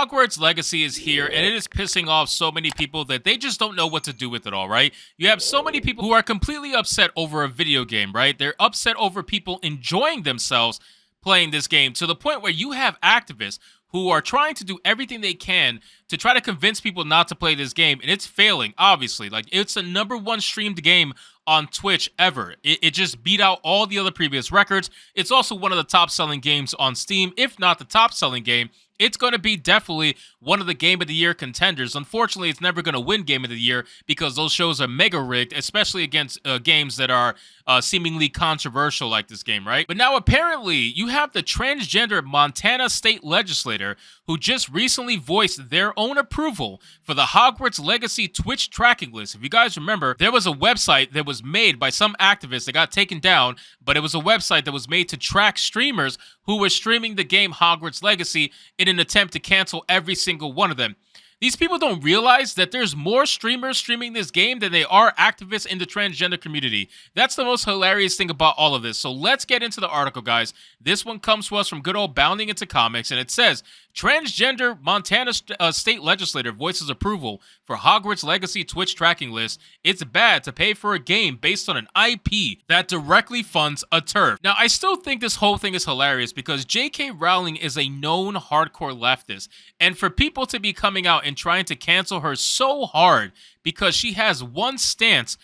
Hogwarts Legacy is here, and it is pissing off so many people that they just don't know what to do with it all, right? You have so many people who are completely upset over a video game, right? They're upset over people enjoying themselves playing this game to the point where you have activists who are trying to do everything they can to try to convince people not to play this game, and it's failing, obviously. Like, it's the #1 streamed game on Twitch ever. It just beat out all the other previous records. It's also one of the top-selling games on Steam, if not the top-selling game. It's going to be definitely one of the Game of the Year contenders. Unfortunately, it's never going to win Game of the Year because those shows are mega rigged, especially against games that are seemingly controversial like this game, right? But now apparently you have the transgender Montana state legislator who just recently voiced their own approval for the Hogwarts Legacy Twitch tracking list. If you guys remember, there was a website that was made by some activists that got taken down, but it was a website that was made to track streamers who were streaming the game Hogwarts Legacy in an attempt to cancel every single one of them. These people don't realize that there's more streamers streaming this game than they are activists in the transgender community. That's the most hilarious thing about all of this. So let's get into the article, guys. This one comes to us from good old Bounding Into Comics, and it says, transgender Montana state legislator voices approval for Hogwarts Legacy Twitch tracking list. It's bad to pay for a game based on an IP that directly funds a turf. Now, I still think this whole thing is hilarious because J.K. Rowling is a known hardcore leftist, and for people to be coming out and trying to cancel her so hard because she has one stance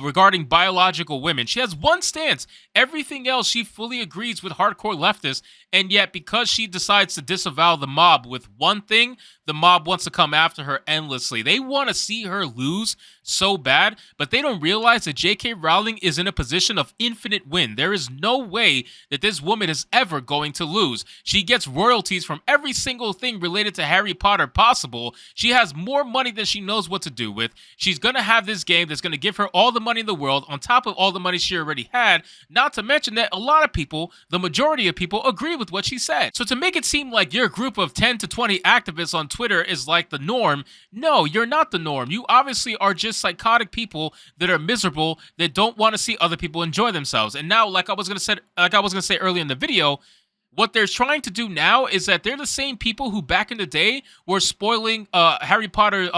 regarding biological women. She has one stance. Everything else, she fully agrees with hardcore leftists, and yet because she decides to disavow the mob with one thing, the mob wants to come after her endlessly. They want to see her lose so bad, but they don't realize that J.K. Rowling is in a position of infinite win. There is no way that this woman is ever going to lose. She gets royalties from every single thing related to Harry Potter possible. She has more money than she knows what to do with. She's going to have this game that's going to give her all the money in the world on top of all the money she already had, not to mention that a lot of people, the majority of people, agree with what she said. So to make it seem like your group of 10 to 20 activists on Twitter is like the norm, no, you're not the norm. You obviously are just psychotic people that are miserable, that don't want to see other people enjoy themselves. And now, like I was going to say earlier in the video, what they're trying to do now is that they're the same people who back in the day were spoiling Harry Potter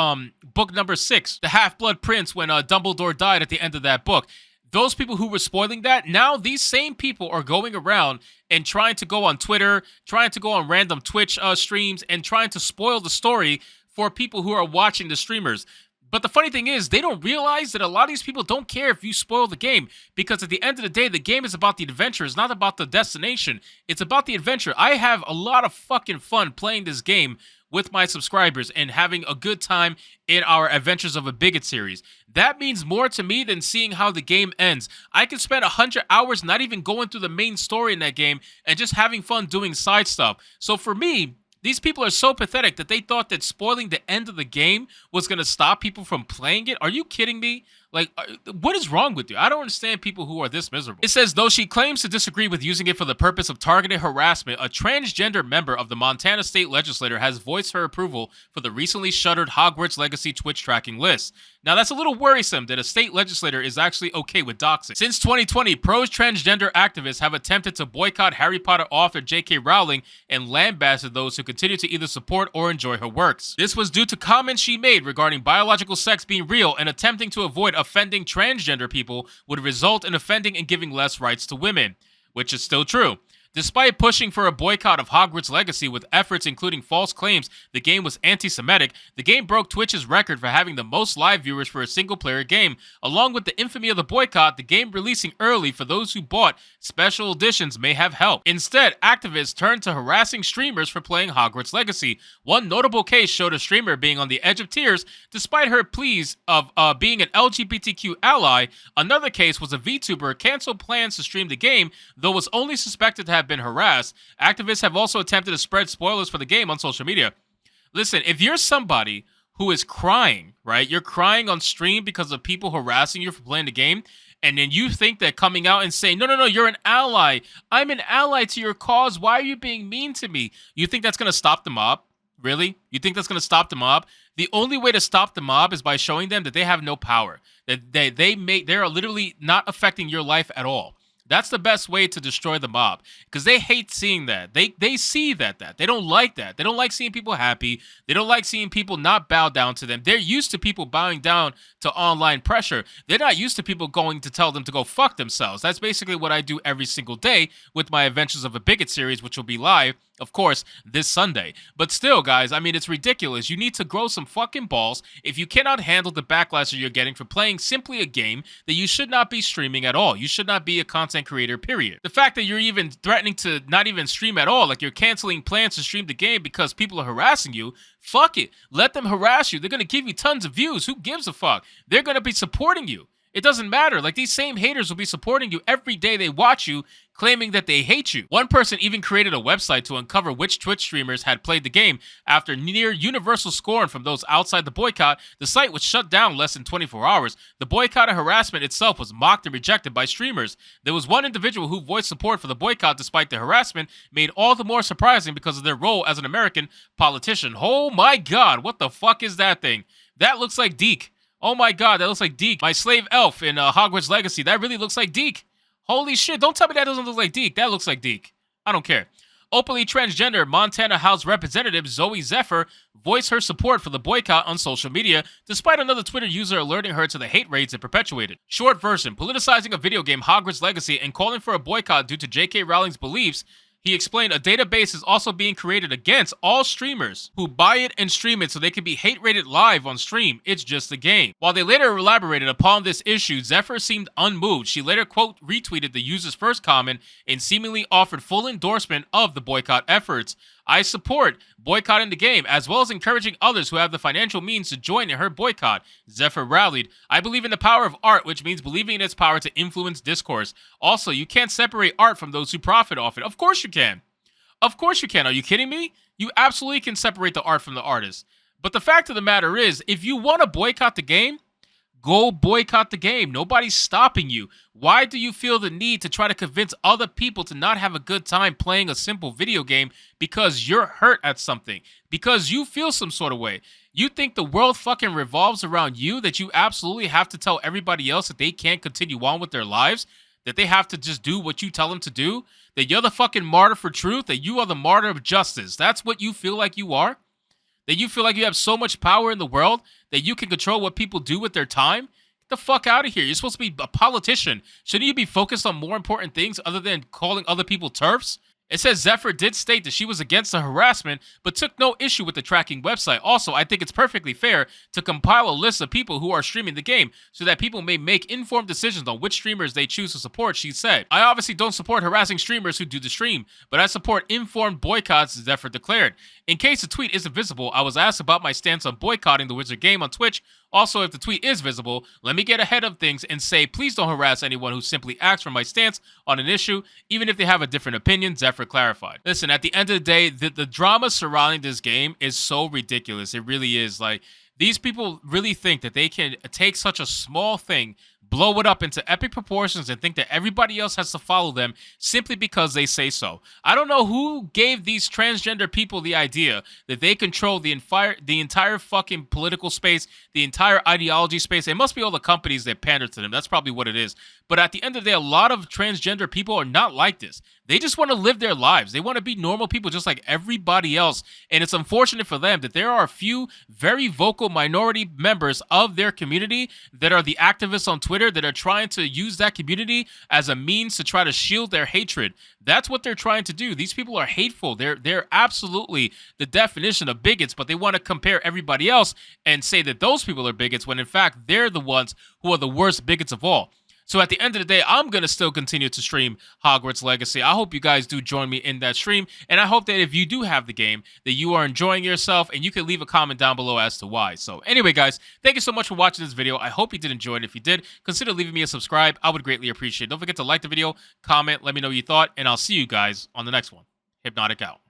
book number 6, The Half-Blood Prince, when Dumbledore died at the end of that book. Those people who were spoiling that, now these same people are going around and trying to go on Twitter, trying to go on random Twitch streams, and trying to spoil the story for people who are watching the streamers. But the funny thing is, they don't realize that a lot of these people don't care if you spoil the game, because at the end of the day, the game is about the adventure. It's not about the destination. It's about the adventure. I have a lot of fucking fun playing this game with my subscribers and having a good time in our Adventures of a Bigot series. That means more to me than seeing how the game ends. I can spend 100 hours not even going through the main story in that game and just having fun doing side stuff. So for me, these people are so pathetic that they thought that spoiling the end of the game was going to stop people from playing it. Are you kidding me? Like, what is wrong with you? I don't understand people who are this miserable. It says, though she claims to disagree with using it for the purpose of targeted harassment, a transgender member of the Montana state legislature has voiced her approval for the recently shuttered Hogwarts Legacy Twitch tracking list. Now, that's a little worrisome that a state legislator is actually okay with doxing. Since 2020, pro-transgender activists have attempted to boycott Harry Potter author J.K. Rowling and lambasted those who continue to either support or enjoy her works. This was due to comments she made regarding biological sex being real, and attempting to avoid offending transgender people would result in offending and giving less rights to women, which is still true. Despite pushing for a boycott of Hogwarts Legacy with efforts including false claims the game was anti-Semitic, the game broke Twitch's record for having the most live viewers for a single-player game. Along with the infamy of the boycott, the game releasing early for those who bought special editions may have helped. Instead, activists turned to harassing streamers for playing Hogwarts Legacy. One notable case showed a streamer being on the edge of tears despite her pleas of being an LGBTQ ally. Another case was a VTuber canceled plans to stream the game, though was only suspected to have been harassed. Activists have also attempted to spread spoilers for the game on social media. Listen, if you're somebody who is crying, right? You're crying on stream because of people harassing you for playing the game, and then you think that coming out and saying, no, you're an ally. I'm an ally to your cause. Why are you being mean to me? You think that's going to stop the mob? Really? You think that's going to stop the mob? The only way to stop the mob is by showing them that they have no power. That they are literally not affecting your life at all. That's the best way to destroy the mob, because they hate seeing that. They see that they don't like that. They don't like seeing people happy. They don't like seeing people not bow down to them. They're used to people bowing down to online pressure. They're not used to people going to tell them to go fuck themselves. That's basically what I do every single day with my Adventures of a Bigot series, which will be live, of course, this Sunday. But still, guys, I mean, it's ridiculous. You need to grow some fucking balls if you cannot handle the backlash that you're getting for playing simply a game that you should not be streaming at all. You should not be a content creator, period. The fact that you're even threatening to not even stream at all, like you're canceling plans to stream the game because people are harassing you, fuck it. Let them harass you. They're going to give you tons of views. Who gives a fuck? They're going to be supporting you. It doesn't matter. Like, these same haters will be supporting you every day they watch you, claiming that they hate you. One person even created a website to uncover which Twitch streamers had played the game. After near universal scorn from those outside the boycott, the site was shut down less than 24 hours. The boycott and harassment itself was mocked and rejected by streamers. There was one individual who voiced support for the boycott despite the harassment, made all the more surprising because of their role as an American politician. Oh my god, what the fuck is that thing? That looks like Deke. Oh my god, that looks like Deke. My slave elf in Hogwarts Legacy. That really looks like Deke. Holy shit, don't tell me that doesn't look like Deke. That looks like Deke. I don't care. Openly transgender Montana House Representative Zoe Zephyr voiced her support for the boycott on social media, despite another Twitter user alerting her to the hate raids it perpetuated. Short version, politicizing a video game Hogwarts Legacy and calling for a boycott due to J.K. Rowling's beliefs. He explained a database is also being created against all streamers who buy it and stream it so they can be hate rated live on stream. It's just a game. While they later elaborated upon this issue, Zephyr seemed unmoved. She later, quote, retweeted the user's first comment and seemingly offered full endorsement of the boycott efforts. I support boycotting the game, as well as encouraging others who have the financial means to join in her boycott. Zephyr rallied. I believe in the power of art, which means believing in its power to influence discourse. Also, you can't separate art from those who profit off it. Of course you can. Of course you can. Are you kidding me? You absolutely can separate the art from the artist. But the fact of the matter is, if you want to boycott the game, go boycott the game. Nobody's stopping you. Why do you feel the need to try to convince other people to not have a good time playing a simple video game because you're hurt at something? Because you feel some sort of way. You think the world fucking revolves around you, that you absolutely have to tell everybody else that they can't continue on with their lives? That they have to just do what you tell them to do? That you're the fucking martyr for truth? That you are the martyr of justice? That's what you feel like you are? That you feel like you have so much power in the world that you can control what people do with their time? Get the fuck out of here. You're supposed to be a politician. Shouldn't you be focused on more important things other than calling other people TERFs? It says Zephyr did state that she was against the harassment, but took no issue with the tracking website. Also, I think it's perfectly fair to compile a list of people who are streaming the game so that people may make informed decisions on which streamers they choose to support, she said. I obviously don't support harassing streamers who do the stream, but I support informed boycotts, Zephyr declared. In case the tweet isn't visible, I was asked about my stance on boycotting the Wizard game on Twitch. Also, if the tweet is visible, let me get ahead of things and say, please don't harass anyone who simply asks for my stance on an issue, even if they have a different opinion, Zephyr clarified. Listen, at the end of the day, the drama surrounding this game is so ridiculous. It really is. Like, these people really think that they can take such a small thing, blow it up into epic proportions, and think that everybody else has to follow them simply because they say so. I don't know who gave these transgender people the idea that they control the entire fucking political space, the entire ideology space. It must be all the companies that pander to them. That's probably what it is. But at the end of the day, a lot of transgender people are not like this. They just want to live their lives. They want to be normal people just like everybody else. And it's unfortunate for them that there are a few very vocal minority members of their community that are the activists on Twitter that are trying to use that community as a means to try to shield their hatred. That's what they're trying to do. These people are hateful. They're absolutely the definition of bigots, but they want to compare everybody else and say that those people are bigots when in fact they're the ones who are the worst bigots of all. So at the end of the day, I'm going to still continue to stream Hogwarts Legacy. I hope you guys do join me in that stream. And I hope that if you do have the game, that you are enjoying yourself, and you can leave a comment down below as to why. So anyway, guys, thank you so much for watching this video. I hope you did enjoy it. If you did, consider leaving me a subscribe. I would greatly appreciate it. Don't forget to like the video, comment, let me know what you thought, and I'll see you guys on the next one. Hypnotic out.